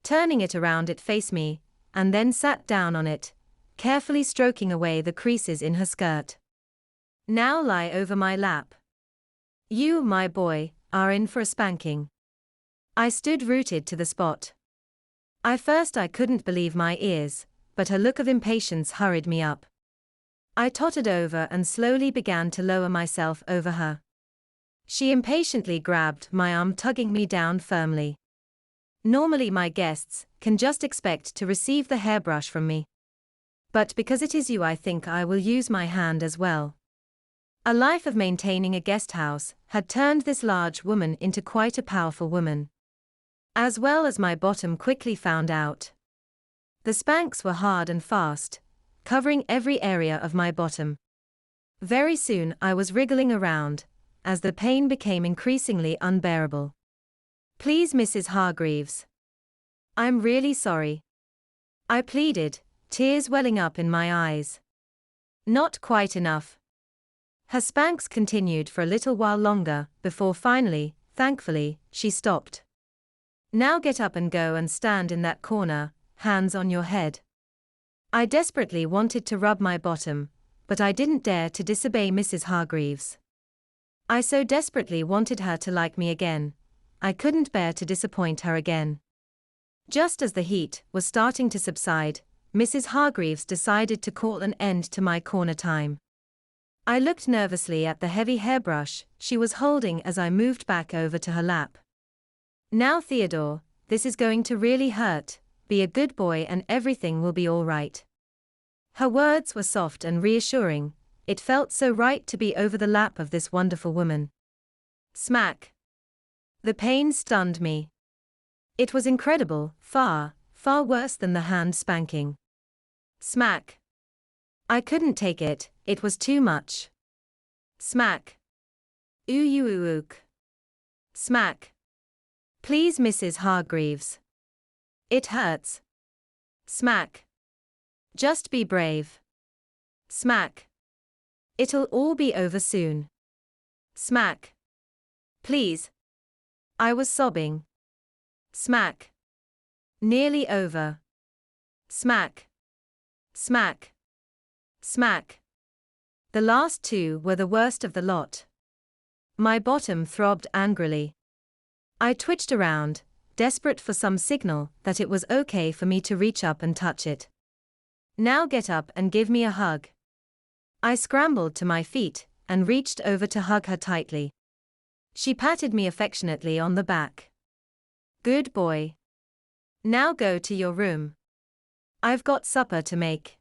Turning it around, it faced me, and then sat down on it, carefully stroking away the creases in her skirt. Now lie over my lap. You, my boy, are in for a spanking. I stood rooted to the spot. First I couldn't believe my ears, but her look of impatience hurried me up. I tottered over and slowly began to lower myself over her. She impatiently grabbed my arm, tugging me down firmly. Normally my guests can just expect to receive the hairbrush from me. But because it is you, I think I will use my hand as well. A life of maintaining a guest house had turned this large woman into quite a powerful woman. As well as my bottom quickly found out. The spanks were hard and fast, covering every area of my bottom. Very soon I was wriggling around, as the pain became increasingly unbearable. Please, Mrs. Hargreaves. I'm really sorry. I pleaded, tears welling up in my eyes. Not quite enough. Her spanks continued for a little while longer, before finally, thankfully, she stopped. Now get up and go and stand in that corner, hands on your head. I desperately wanted to rub my bottom, but I didn't dare to disobey Mrs. Hargreaves. I so desperately wanted her to like me again. I couldn't bear to disappoint her again. Just as the heat was starting to subside, Mrs. Hargreaves decided to call an end to my corner time. I looked nervously at the heavy hairbrush she was holding as I moved back over to her lap. Now, Theodore, this is going to really hurt. Be a good boy and everything will be all right. Her words were soft and reassuring. It felt so right to be over the lap of this wonderful woman. Smack. The pain stunned me. It was incredible, far, far worse than the hand spanking. Smack. I couldn't take it, it was too much. Smack. Ook. Smack. Please, Mrs. Hargreaves. It hurts. Smack. Just be brave. Smack. It'll all be over soon. Smack. Please. I was sobbing. Smack. Nearly over. Smack. Smack. Smack. The last two were the worst of the lot. My bottom throbbed angrily. I twitched around, desperate for some signal that it was okay for me to reach up and touch it. Now get up and give me a hug. I scrambled to my feet and reached over to hug her tightly. She patted me affectionately on the back. Good boy. Now go to your room. I've got supper to make.